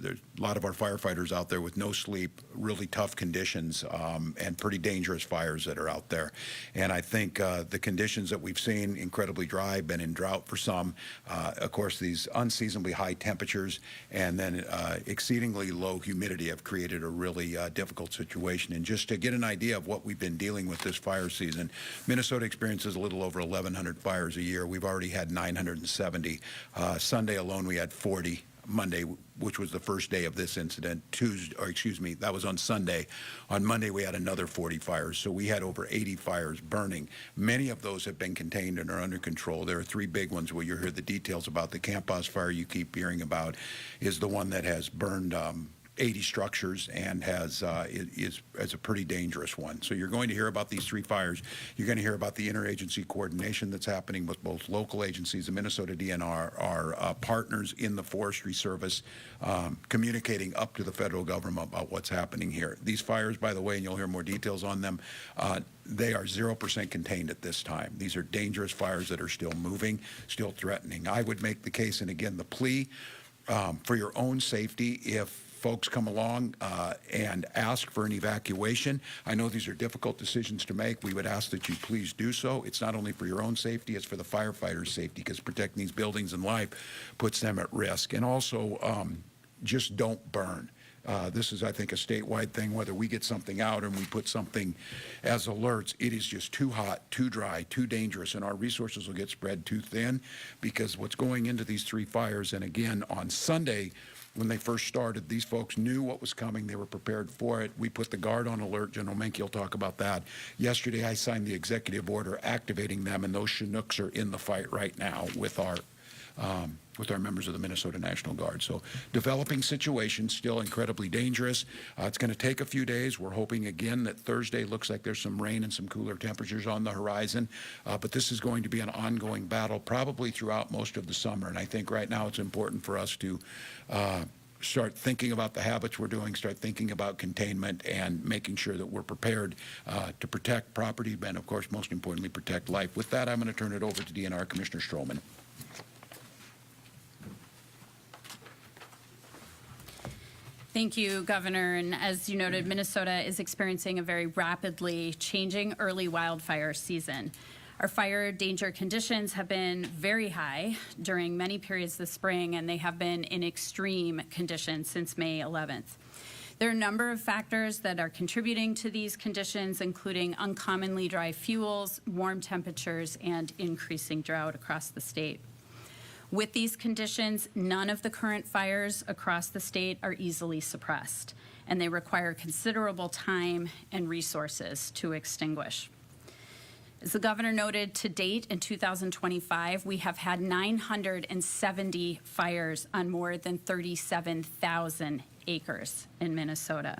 there's a lot of our firefighters out there with no sleep, really tough conditions, and pretty dangerous fires that are out there. And I think the conditions that we've seen, incredibly dry, been in drought for some, of course, these unseasonably high temperatures, and then exceedingly low humidity have created a really difficult situation. And just to get an idea of what we've been dealing with this fire season, Minnesota experiences a little over 1,100 fires a year. We've already had 970. Sunday alone, we had 40. Monday, which was the first day of this incident, that was on Sunday. On Monday, we had another 40 fires, so we had over 80 fires burning. Many of those have been contained and are under control. There are three big ones where you hear the details about. The Camp House fire you keep hearing about is the one that has burned 80 structures and is a pretty dangerous one. So you're going to hear about these three fires. You're going to hear about the interagency coordination that's happening with both local agencies, the Minnesota DNR, our partners in the Forestry Service, communicating up to the federal government about what's happening here. These fires, by the way, and you'll hear more details on them, they are 0% contained at this time. These are dangerous fires that are still moving, still threatening. I would make the case, and again, the plea for your own safety, if folks come along and ask for an evacuation. I know these are difficult decisions to make. We would ask that you please do so. It's not only for your own safety, it's for the firefighters' safety, because protecting these buildings and life puts them at risk. And also, just don't burn. This is, I think, a statewide thing. Whether we get something out and we put something as alerts, it is just too hot, too dry, too dangerous, and our resources will get spread too thin, because what's going into these three fires, and again, on Sunday, when they first started, these folks knew what was coming. They were prepared for it. We put the Guard on alert. General Menke will talk about that. Yesterday, I signed the executive order activating them, and those Chinooks are in the fight right now with our members of the Minnesota National Guard. So developing situation, still incredibly dangerous. It's going to take a few days. We're hoping again that Thursday looks like there's some rain and some cooler temperatures on the horizon. But this is going to be an ongoing battle probably throughout most of the summer. And I think right now it's important for us to start thinking about the habits we're doing, start thinking about containment, and making sure that we're prepared to protect property and, of course, most importantly, protect life. With that, I'm going to turn it over to DNR Commissioner Stroman. Thank you, Governor. And as you noted, Minnesota is experiencing a very rapidly changing early wildfire season. Our fire danger conditions have been very high during many periods this spring, and they have been in extreme conditions since May 11th. There are a number of factors that are contributing to these conditions, including uncommonly dry fuels, warm temperatures, and increasing drought across the state. With these conditions, none of the current fires across the state are easily suppressed, and they require considerable time and resources to extinguish. As the governor noted, to date in 2025, we have had 970 fires on more than 37,000 acres in Minnesota.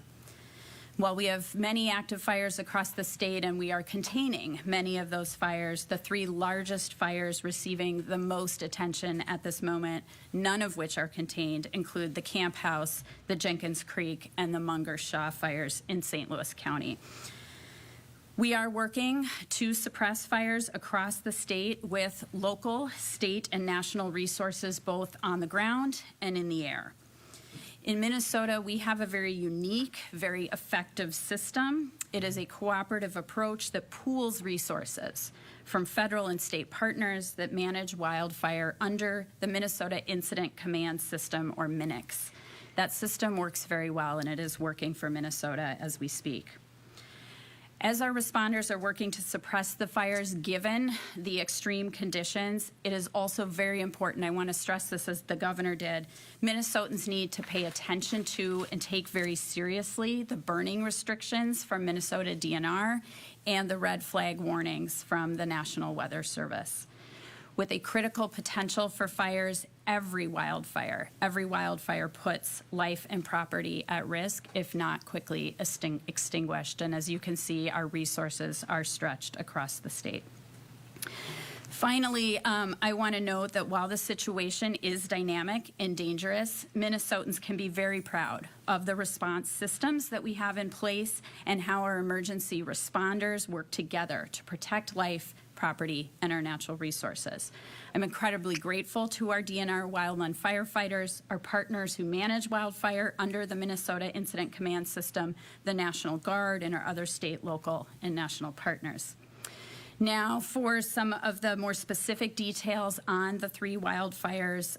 While we have many active fires across the state and we are containing many of those fires, the three largest fires receiving the most attention at this moment, none of which are contained, include the Camp House, the Jenkins Creek, and the Munger Shaw fires in St. Louis County. We are working to suppress fires across the state with local, state, and national resources both on the ground and in the air. In Minnesota, we have a very unique, very effective system. It is a cooperative approach that pools resources from federal and state partners that manage wildfire under the Minnesota Incident Command System, or MINIX. That system works very well, and it is working for Minnesota as we speak. As our responders are working to suppress the fires, given the extreme conditions, it is also very important, I want to stress this as the governor did, Minnesotans need to pay attention to and take very seriously the burning restrictions from Minnesota DNR and the red flag warnings from the National Weather Service. With a critical potential for fires, every wildfire puts life and property at risk if not quickly extinguished. And as you can see, our resources are stretched across the state. Finally, I want to note that while the situation is dynamic and dangerous, Minnesotans can be very proud of the response systems that we have in place and how our emergency responders work together to protect life, property, and our natural resources. I'm incredibly grateful to our DNR wildland firefighters, our partners who manage wildfire under the Minnesota Incident Command System, the National Guard, and our other state, local, and national partners. Now, for some of the more specific details on the three wildfires,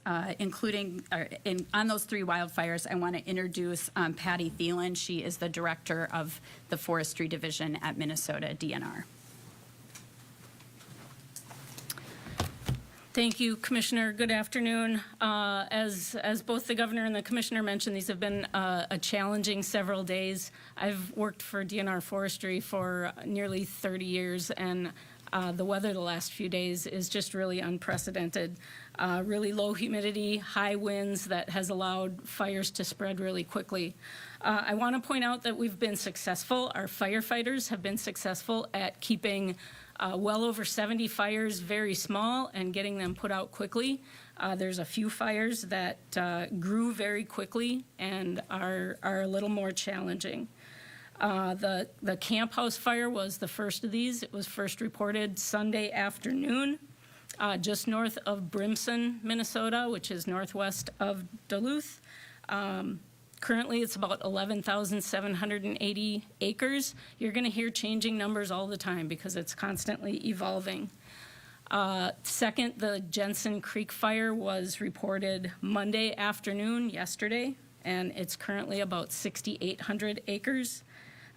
on those three wildfires, I want to introduce Patty Thielen. She is the director of the Forestry Division at Minnesota DNR. Thank you, Commissioner. Good afternoon. As both the governor and the commissioner mentioned, these have been a challenging several days. I've worked for DNR Forestry for nearly 30 years, and the weather the last few days is just really unprecedented. Really low humidity, high winds that has allowed fires to spread really quickly. I want to point out that we've been successful. Our firefighters have been successful at keeping well over 70 fires very small and getting them put out quickly. There's a few fires that grew very quickly and are a little more challenging. The camp house fire was the first of these. It was first reported Sunday afternoon, just north of Brimson, Minnesota, which is northwest of Duluth. Currently, it's about 11,780 acres. You're going to hear changing numbers all the time because it's constantly evolving. Second, the Jensen Creek fire was reported Monday afternoon, yesterday, and it's currently about 6,800 acres.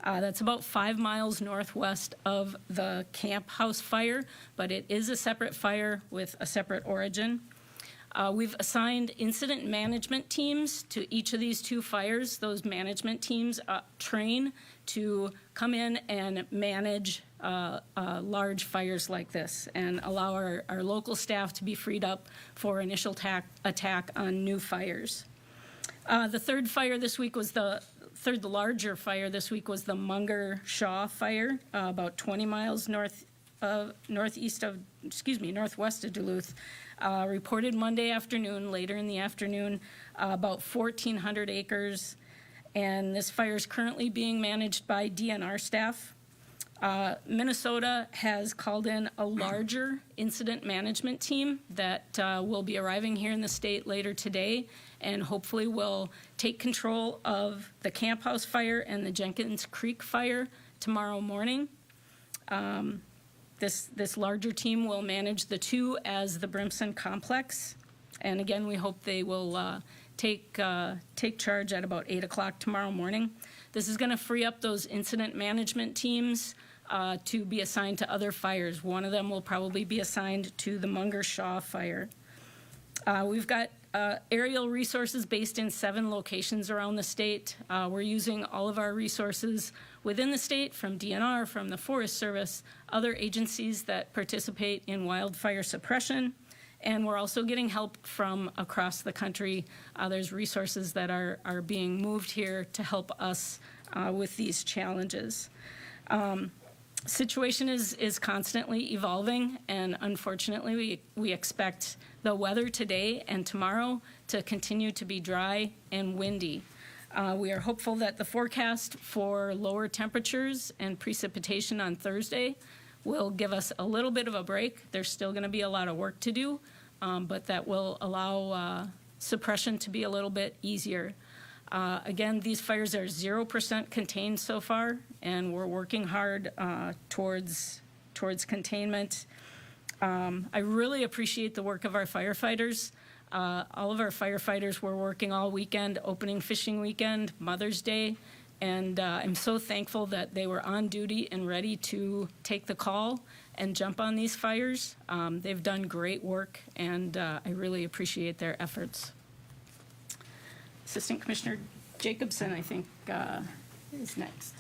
That's about 5 miles northwest of the camp house fire, but it is a separate fire with a separate origin. We've assigned incident management teams to each of these two fires. Those management teams train to come in and manage large fires like this and allow our local staff to be freed up for initial attack on new fires. The third fire this week was the larger fire this week was the Munger Shaw fire, about 20 miles northwest of Duluth. Reported Monday afternoon, later in the afternoon, about 1,400 acres. And this fire is currently being managed by DNR staff. Minnesota has called in a larger incident management team that will be arriving here in the state later today and hopefully will take control of the Camp House fire and the Jenkins Creek fire tomorrow morning. This larger team will manage the two as the Brimson complex. And again, we hope they will take charge at about 8 o'clock tomorrow morning. This is going to free up those incident management teams to be assigned to other fires. One of them will probably be assigned to the Munger Shaw fire. We've got aerial resources based in 7 locations around the state. We're using all of our resources within the state from DNR, from the Forest Service, other agencies that participate in wildfire suppression. And we're also getting help from across the country. There's resources that are being moved here to help us with these challenges. Situation is constantly evolving, and unfortunately, we expect the weather today and tomorrow to continue to be dry and windy. We are hopeful that the forecast for lower temperatures and precipitation on Thursday will give us a little bit of a break. There's still going to be a lot of work to do, but that will allow suppression to be a little bit easier. Again, these fires are 0% contained so far, and we're working hard towards containment. I really appreciate the work of our firefighters. All of our firefighters were working all weekend, opening fishing weekend, Mother's Day, and I'm so thankful that they were on duty and ready to take the call and jump on these fires. They've done great work, and I really appreciate their efforts. Assistant Commissioner Jacobson, I think, is next.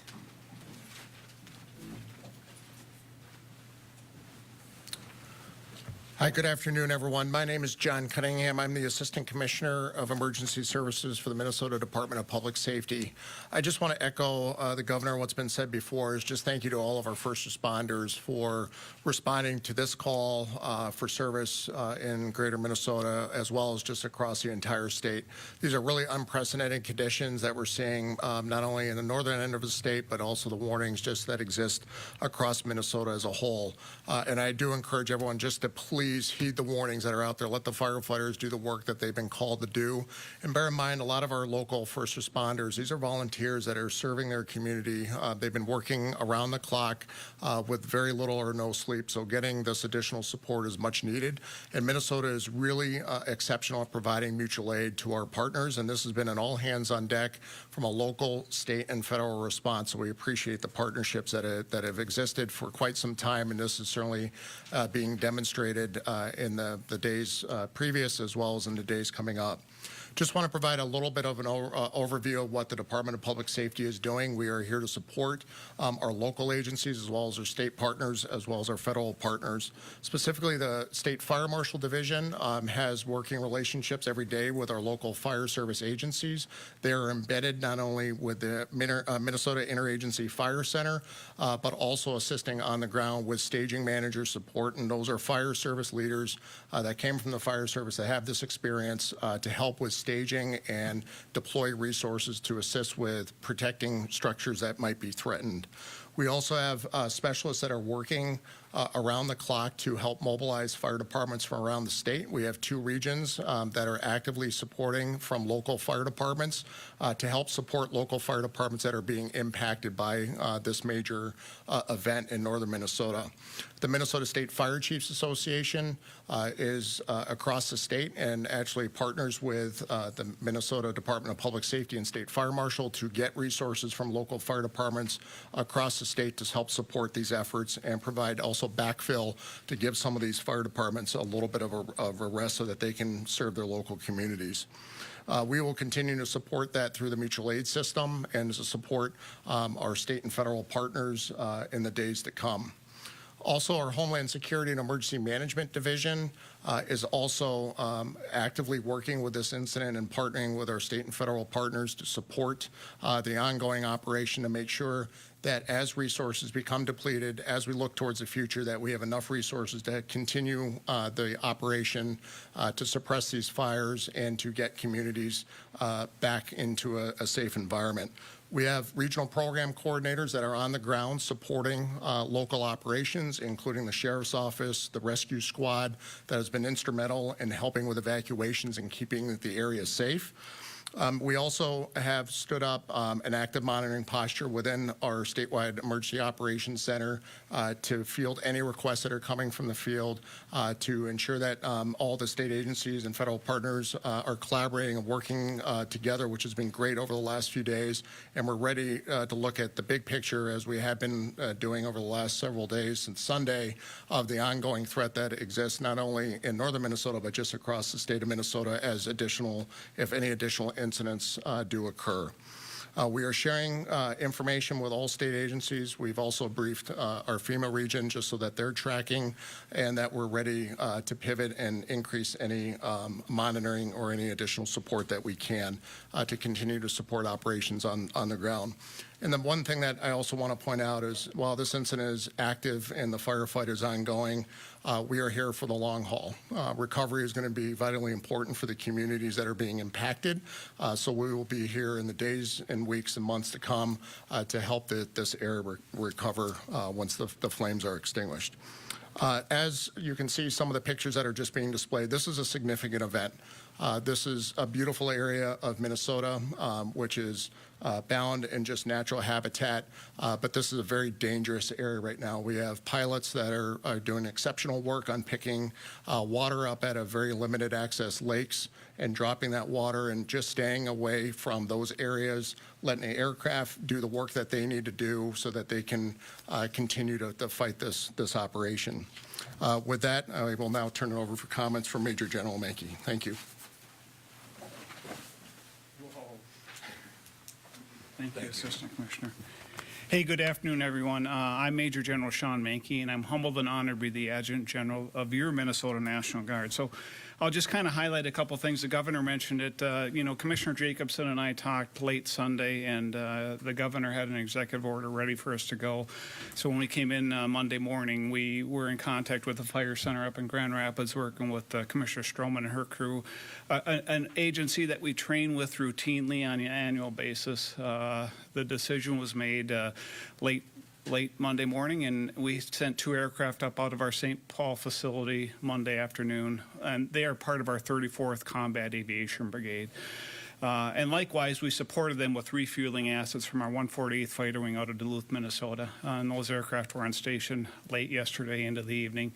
Hi, good afternoon, everyone. My name is John Cunningham. I'm the Assistant Commissioner of Emergency Services for the Minnesota Department of Public Safety. I just want to echo the Governor. What's been said before is just thank you to all of our first responders for responding to this call for service in greater Minnesota, as well as just across the entire state. These are really unprecedented conditions that we're seeing not only in the northern end of the state, but also the warnings just that exist across Minnesota as a whole. And I do encourage everyone just to please heed the warnings that are out there. Let the firefighters do the work that they've been called to do. And bear in mind, a lot of our local first responders, these are volunteers that are serving their community. They've been working around the clock with very little or no sleep, so getting this additional support is much needed. And Minnesota is really exceptional at providing mutual aid to our partners, and this has been an all hands on deck from a local, state, and federal response. So we appreciate the partnerships that have existed for quite some time, and this is certainly being demonstrated in the days previous as well as in the days coming up. Just want to provide a little bit of an overview of what the Department of Public Safety is doing. We are here to support our local agencies as well as our state partners as well as our federal partners. Specifically, the State Fire Marshal Division has working relationships every day with our local fire service agencies. They are embedded not only with the Minnesota Interagency Fire Center, but also assisting on the ground with staging manager support. And those are fire service leaders that came from the fire service that have this experience to help with staging and deploy resources to assist with protecting structures that might be threatened. We also have specialists that are working around the clock to help mobilize fire departments from around the state. We have 2 regions that are actively supporting from local fire departments to help support local fire departments that are being impacted by this major event in northern Minnesota. The Minnesota State Fire Chiefs Association is across the state and actually partners with the Minnesota Department of Public Safety and State Fire Marshal to get resources from local fire departments across the state to help support these efforts and provide also backfill to give some of these fire departments a little bit of a rest so that they can serve their local communities. We will continue to support that through the mutual aid system and to support our state and federal partners in the days to come. Also, our Homeland Security and Emergency Management Division is also actively working with this incident and partnering with our state and federal partners to support the ongoing operation to make sure that as resources become depleted, as we look towards the future, that we have enough resources to continue the operation to suppress these fires and to get communities back into a safe environment. We have regional program coordinators that are on the ground supporting local operations, including the Sheriff's Office, the Rescue Squad, that has been instrumental in helping with evacuations and keeping the area safe. We also have stood up an active monitoring posture within our statewide emergency operations center to field any requests that are coming from the field to ensure that all the state agencies and federal partners are collaborating and working together, which has been great over the last few days. And we're ready to look at the big picture, as we have been doing over the last several days since Sunday, of the ongoing threat that exists not only in northern Minnesota, but just across the state of Minnesota as additional, if any additional incidents do occur. We are sharing information with all state agencies. We've also briefed our FEMA region just so that they're tracking and that we're ready to pivot and increase any monitoring or any additional support that we can to continue to support operations on the ground. And the one thing that I also want to point out is while this incident is active and the firefight is ongoing, we are here for the long haul. Recovery is going to be vitally important for the communities that are being impacted. So we will be here in the days and weeks and months to come to help this area recover once the flames are extinguished. As you can see, some of the pictures that are just being displayed, this is a significant event. This is a beautiful area of Minnesota, which is bound in just natural habitat, but this is a very dangerous area right now. We have pilots that are doing exceptional work on picking water up out of very limited access lakes and dropping that water and just staying away from those areas, letting the aircraft do the work that they need to do so that they can continue to fight this operation. With that, I will now turn it over for comments from Major General Mankey. Thank you. Thank you, Assistant Commissioner. Hey, good afternoon, everyone. I'm Major General Sean Mankey, and I'm humbled and honored to be the Adjutant General of your Minnesota National Guard. So I'll just kind of highlight a couple things. The governor mentioned it. Commissioner Jacobson and I talked late Sunday, and the governor had an executive order ready for us to go. So when we came in Monday morning, we were in contact with the Fire Center up in Grand Rapids, working with Commissioner Stroman and her crew, an agency that we train with routinely on an annual basis. The decision was made late Monday morning, and we sent 2 aircraft up out of our St. Paul facility Monday afternoon, and they are part of our 34th Combat Aviation Brigade. And likewise, we supported them with refueling assets from our 148th Fighter Wing out of Duluth, Minnesota. And those aircraft were on station late yesterday into the evening.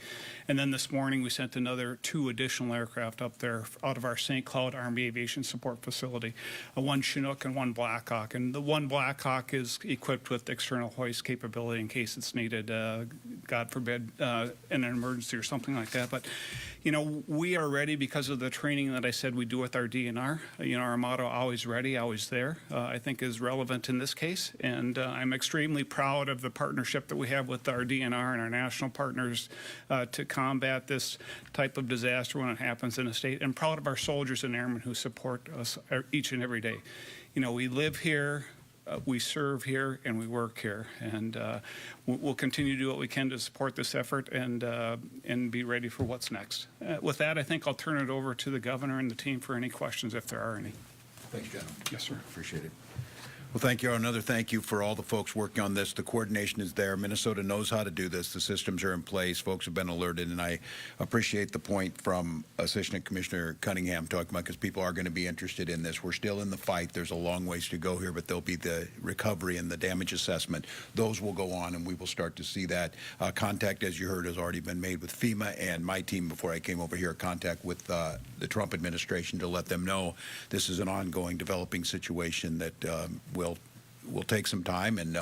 And then this morning, we sent another 2 additional aircraft up there out of our St. Cloud Army Aviation Support Facility, one Chinook and one Blackhawk. And the one Blackhawk is equipped with external hoist capability in case it's needed, God forbid, in an emergency or something like that. But, we are ready because of the training that I said we do with our DNR. Our motto, always ready, always there, I think is relevant in this case. And I'm extremely proud of the partnership that we have with our DNR and our national partners to combat this type of disaster when it happens in a state, and proud of our soldiers and airmen who support us each and every day. We live here, we serve here, and we work here, and we'll continue to do what we can to support this effort and be ready for what's next. With that, I think I'll turn it over to the governor and the team for any questions if there are any. Thanks, gentlemen. Yes, sir. Appreciate it. Well, thank you. Another thank you for all the folks working on this. The coordination is there. Minnesota knows how to do this. The systems are in place. Folks have been alerted, and I appreciate the point from Assistant Commissioner Cunningham talking about, because people are going to be interested in this. We're still in the fight. There's a long ways to go here, but there'll be the recovery and the damage assessment. Those will go on, and we will start to see that. Contact, as you heard, has already been made with FEMA, and my team, before I came over here, contact with the Trump administration to let them know this is an ongoing developing situation that will take some time, and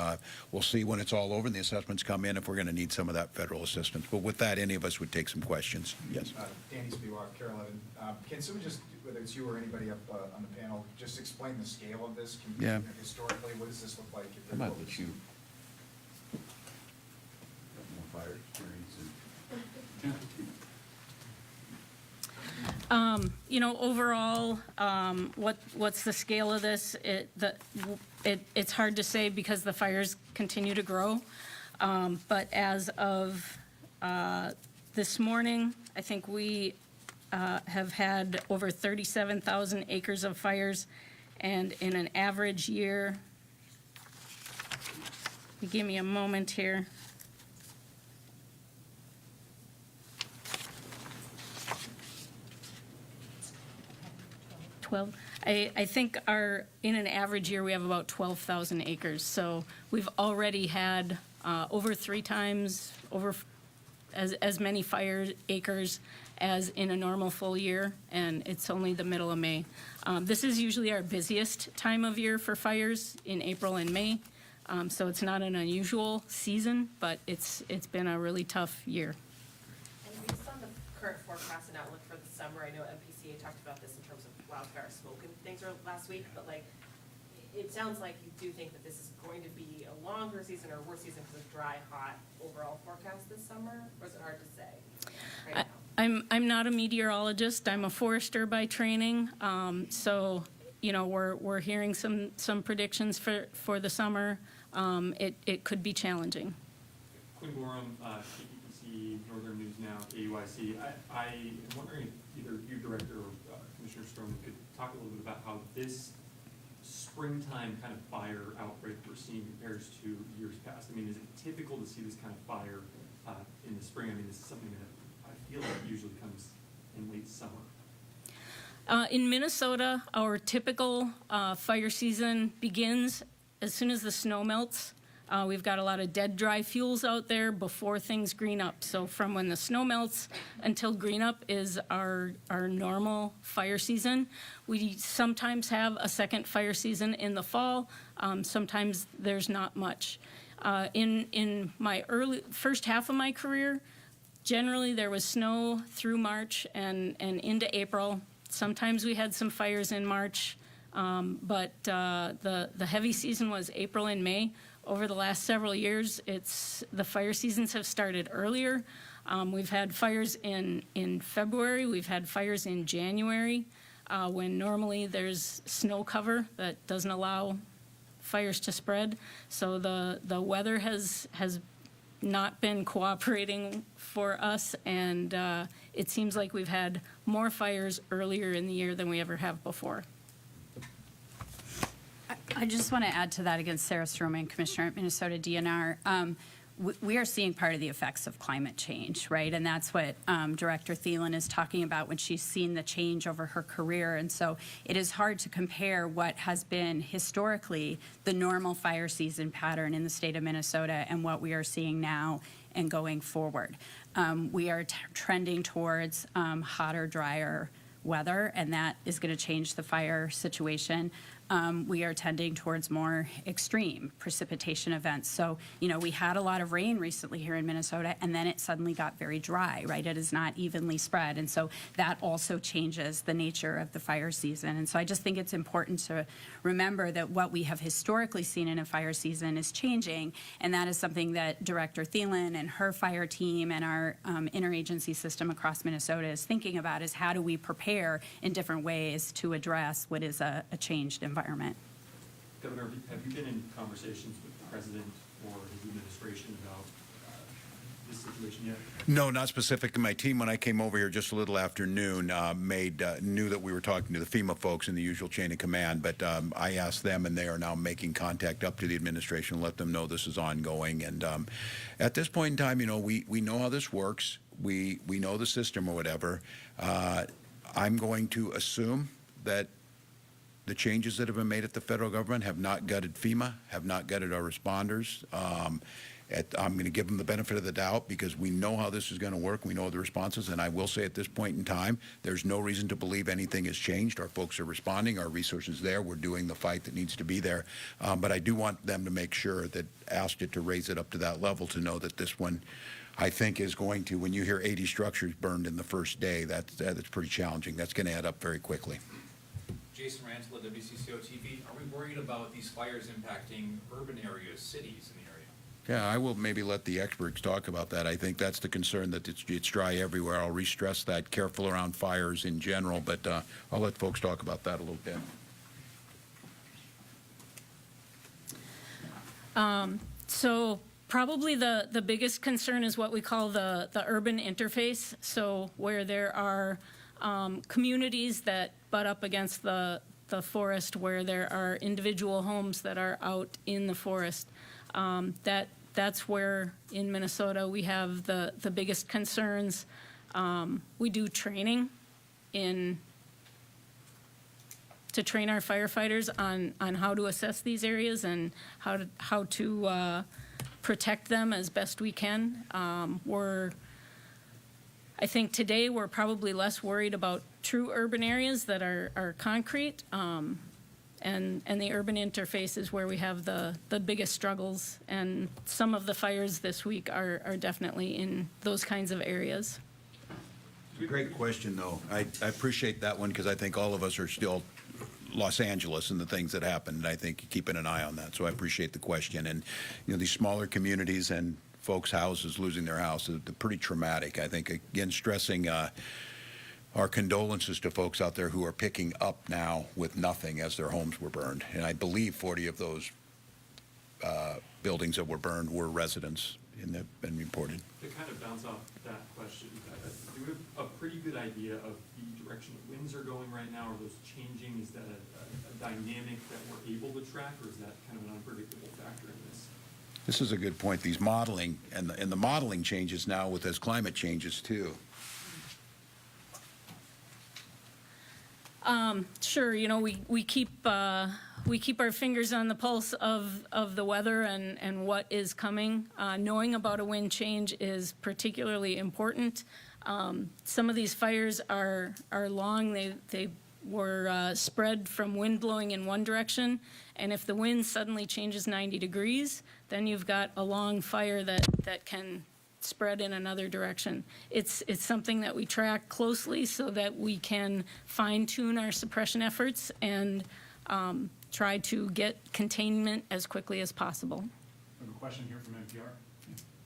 we'll see when it's all over and the assessments come in if we're going to need some of that federal assistance. But with that, any of us would take some questions. Yes. Danny Spiewak, Carolyn. Can someone just, whether it's you or anybody up on the panel, just explain the scale of this? Yeah. Historically, what does this look like? I might let you. More fire experience. Overall, what's the scale of this? It's hard to say because the fires continue to grow. But as of this morning, I think we have had over 37,000 acres of fires, and in an average year, give me a moment here. I think in an average year, we have about 12,000 acres. So we've already had over 3 times as many fire acres as in a normal full year, and it's only the middle of May. This is usually our busiest time of year for fires, in April and May. So it's not an unusual season, but it's been a really tough year. And based on the current forecast and outlook for the summer, I know MPCA talked about this in terms of wildfire smoke and things last week, but it sounds like you do think that this is going to be a longer season or a worse season because of dry, hot overall forecast this summer, or is it hard to say right now? I'm not a meteorologist. I'm a forester by training. So we're hearing some predictions for the summer. It could be challenging. Quinn Gorham, KPPC, Northern News Now, KUIC. I am wondering if either you, Director, or Commissioner Stroman could talk a little bit about how this springtime kind of fire outbreak we're seeing compares to years past. I mean, is it typical to see this kind of fire in the spring? I mean, this is something that I feel like usually comes in late summer. In Minnesota, our typical fire season begins as soon as the snow melts. We've got a lot of dead, dry fuels out there before things green up. So from when the snow melts until green up is our normal fire season. We sometimes have a second fire season in the fall. Sometimes there's not much. In my first half of my career, generally there was snow through March and into April. Sometimes we had some fires in March. But the heavy season was April and May. over the last several years, the fire seasons have started earlier. We've had fires in February, we've had fires in January, when normally there's snow cover that doesn't allow fires to spread. So the weather has not been cooperating for us, and it seems like we've had more fires earlier in the year than we ever have before. I just want to add to that against Sarah Stroman, Commissioner at Minnesota DNR. We are seeing part of the effects of climate change, right? And that's what Director Thielen is talking about when she's seen the change over her career. And so it is hard to compare what has been historically the normal fire season pattern in the state of Minnesota and what we are seeing now and going forward. We are trending towards hotter, drier weather, and that is going to change the fire situation. We are tending towards more extreme precipitation events. So, we had a lot of rain recently here in Minnesota, and then it suddenly got very dry, right? It is not evenly spread. And so that also changes the nature of the fire season. And so I just think it's important to remember that what we have historically seen in a fire season is changing. And that is something that Director Thielen and her fire team and our interagency system across Minnesota is thinking about, is how do we prepare in different ways to address what is a changed environment. Governor, have you been in conversations with the president or his administration about this situation yet? No, not specifically. My team, when I came over here just a little after noon, knew that we were talking to the FEMA folks in the usual chain of command, but I asked them, and they are now making contact up to the administration, let them know this is ongoing. And at this point in time, we know how this works. We know the system or whatever. I'm going to assume that the changes that have been made at the federal government have not gutted FEMA, have not gutted our responders. I'm going to give them the benefit of the doubt because we know how this is going to work. We know the responses. And I will say at this point in time, there's no reason to believe anything has changed. Our folks are responding. Our resources there. We're doing the fight that needs to be there. But I do want them to make sure that asked it to raise it up to that level to know that this one, I think, is going to, when you hear 80 structures burned in the first day, that's pretty challenging. That's going to add up very quickly. Jason Rantola, WCCO TV. Are we worried about these fires impacting urban areas, cities in the area? Yeah, I will maybe let the experts talk about that. I think that's the concern, that it's dry everywhere. I'll re-stress that, careful around fires in general, but I'll let folks talk about that a little bit. So probably the biggest concern is what we call the urban interface. So where there are communities that butt up against the forest, where there are individual homes that are out in the forest. That's where in Minnesota we have the biggest concerns. We do training to train our firefighters on how to assess these areas and how to protect them as best we can. I think today we're probably less worried about true urban areas that are concrete, and the urban interface is where we have the biggest struggles, and some of the fires this week are definitely in those kinds of areas. Great question, though. I appreciate that one because I think all of us are still Los Angeles and the things that happened. I think keeping an eye on that. So I appreciate the question. And, these smaller communities and folks' houses losing their houses, they're pretty traumatic. I think, again, stressing our condolences to folks out there who are picking up now with nothing as their homes were burned. And I believe 40 of those buildings that were burned were residents and have been reported. To kind of bounce off that question, do we have a pretty good idea of the direction the winds are going right now? Are those changing? Is that a dynamic that we're able to track, or is that kind of an unpredictable factor in this? This is a good point. These modeling, and the modeling changes now as climate changes, too. Sure, we keep our fingers on the pulse of the weather and what is coming. Knowing about a wind change is particularly important. Some of these fires are long. They were spread from wind blowing in one direction, and if the wind suddenly changes 90 degrees, then you've got a long fire that can spread in another direction. It's something that we track closely so that we can fine-tune our suppression efforts and try to get containment as quickly as possible. question here from NPR.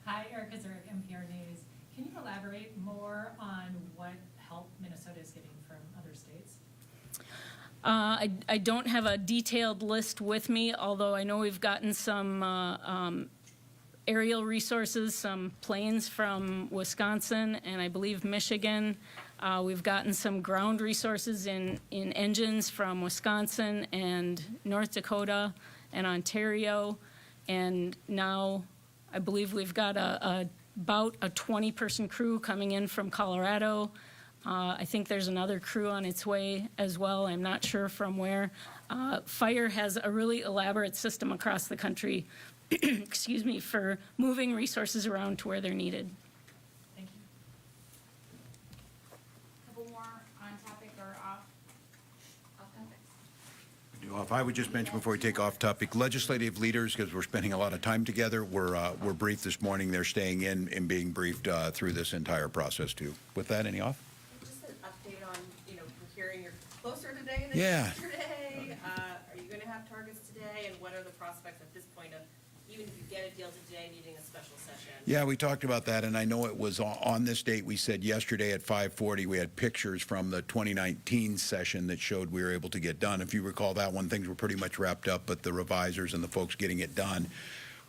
Hi, Erica Zurich, NPR News. Can you elaborate more on what help Minnesota is getting from other states? I don't have a detailed list with me, although I know we've gotten some aerial resources, some planes from Wisconsin and I believe Michigan. We've gotten some ground resources in engines from Wisconsin and North Dakota and Ontario. And now I believe we've got about a 20-person crew coming in from Colorado. I think there's another crew on its way as well. I'm not sure from where. Fire has a really elaborate system across the country, excuse me, for moving resources around to where they're needed. Thank you. Couple more on topic or off topic? I would just mention before we take off topic, legislative leaders, because we're spending a lot of time together, we're briefed this morning. They're staying in and being briefed through this entire process too. With that, any off? Just an update on, we're hearing you're closer today than Yeah. yesterday. Are you gonna have targets today, and what are the prospects at this point of, even if you get a deal today, needing a special session? Yeah, we talked about that, and I know it was on this date. We said yesterday at 5:40, we had pictures from the 2019 session that showed we were able to get done. If you recall that one, things were pretty much wrapped up, but the revisers and the folks getting it done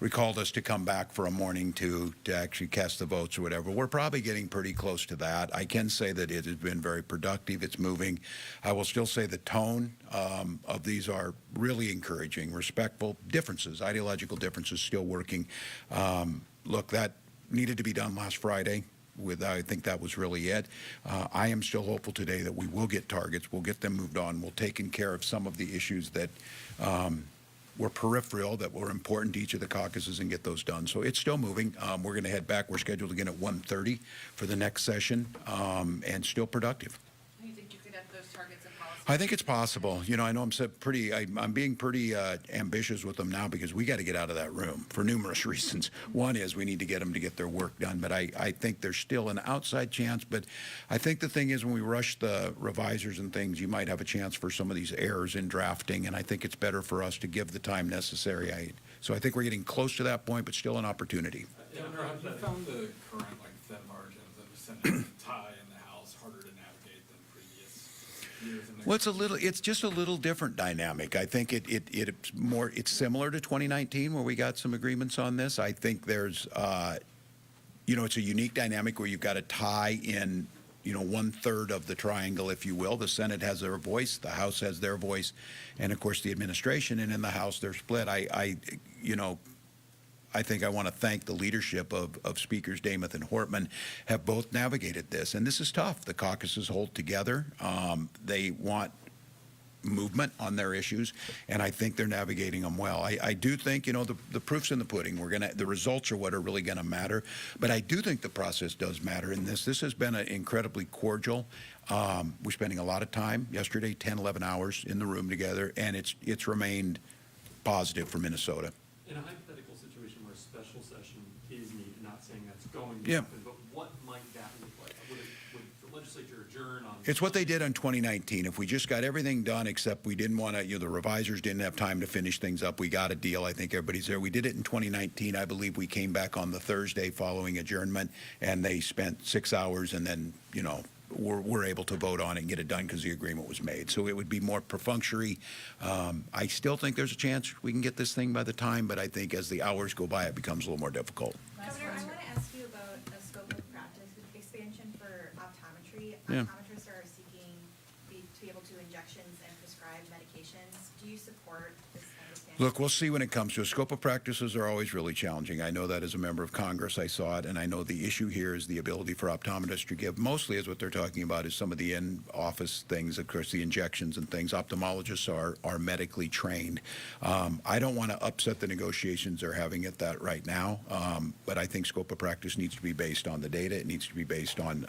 recalled us to come back for a morning to actually cast the votes or whatever. We're probably getting pretty close to that. I can say that it has been very productive. It's moving. I will still say the tone of these are really encouraging, respectful differences, ideological differences still working. Look, that needed to be done last Friday. I think that was really it. I am still hopeful today that we will get targets. We'll get them moved on. We'll take care of some of the issues that were peripheral, that were important to each of the caucuses, and get those done. So it's still moving. We're going to head back. We're scheduled again at 1:30 for the next session, and still productive. Do you think you could have those targets in policy? I think it's possible. I know I'm being pretty ambitious with them now because we got to get out of that room for numerous reasons. One is we need to get them to get their work done, but I think there's still an outside chance. But I think the thing is when we rush the revisers and things, you might have a chance for some of these errors in drafting, and I think it's better for us to give the time necessary. So I think we're getting close to that point, but still an opportunity. Governor, have you found the current, thin margins in the Senate tie in the House harder to navigate than previous years? Well, it's just a little different dynamic. I think it's similar to 2019 where we got some agreements on this. I think there's, it's a unique dynamic where you've got a tie in, 1/3 of the triangle, if you will. The Senate has their voice, the House has their voice, and of course the administration. And in the House, they're split. I think I want to thank the leadership of Speakers Dameth and Hortman, have both navigated this. And this is tough. The caucuses hold together. They want movement on their issues, and I think they're navigating them well. I do think, the proof's in the pudding. The results are what are really going to matter. But I do think the process does matter in this. This has been incredibly cordial. We're spending a lot of time yesterday, 10, 11 hours in the room together, and it's remained positive for Minnesota. In a hypothetical situation where a special session is needed, not saying that's going to Yeah. happen, but what might that look like? Would the legislature adjourn on? It's what they did on 2019. If we just got everything done, except we didn't want to, the revisers didn't have time to finish things up. We got a deal. I think everybody's there. We did it in 2019. I believe we came back on the Thursday following adjournment, and they spent 6 hours, and then, we're able to vote on it and get it done because the agreement was made. So it would be more perfunctory. I still think there's a chance we can get this thing by the time, but I think as the hours go by, it becomes a little more difficult. Governor, I want to ask you about a scope of practice expansion for optometry. Yeah. Optometrists are seeking to be able to injections and prescribe medications. Do you support this expansion? Look, we'll see when it comes to it. Scope of practices are always really challenging. I know that as a member of Congress, I saw it, and I know the issue here is the ability for optometrists to give. Mostly is what they're talking about is some of the in-office things, of course, the injections and things. Ophthalmologists are medically trained. I don't want to upset the negotiations they're having at that right now, but I think scope of practice needs to be based on the data. It needs to be based on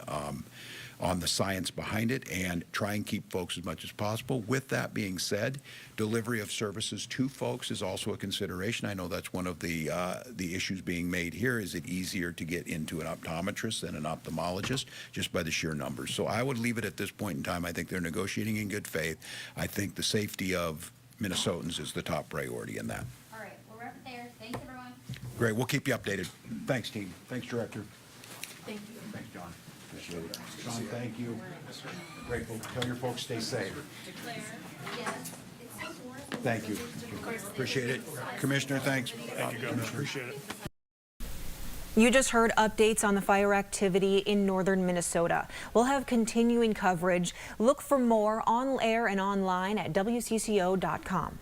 the science behind it, and try and keep folks as much as possible. With that being said, delivery of services to folks is also a consideration. I know that's one of the issues being made here. Is it easier to get into an optometrist than an ophthalmologist just by the sheer numbers? So I would leave it at this point in time. I think they're negotiating in good faith. I think the safety of Minnesotans is the top priority in that. All right, we'll wrap it there. Thanks, everyone. Great, we'll keep you updated. Thanks, team. Thanks, Director. Thank you. Thanks, John. Appreciate it. Sean, thank you. Grateful. Tell your folks stay safe. Thank you. Appreciate it. Commissioner, thanks. Thank you, Governor. Appreciate it. You just heard updates on the fire activity in northern Minnesota. We'll have continuing coverage. Look for more on air and online at WCCO.com.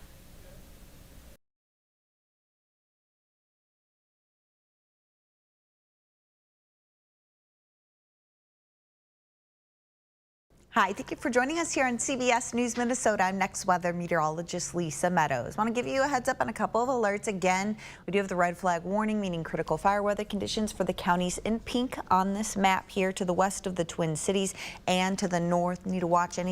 Hi, thank you for joining us here on CBS News Minnesota. I'm next weather meteorologist Lisa Meadows. Want to give you a heads up on a couple of alerts. Again, we do have the red flag warning, meaning critical fire weather conditions for the counties in pink on this map here to the west of the Twin Cities and to the north. Need to watch any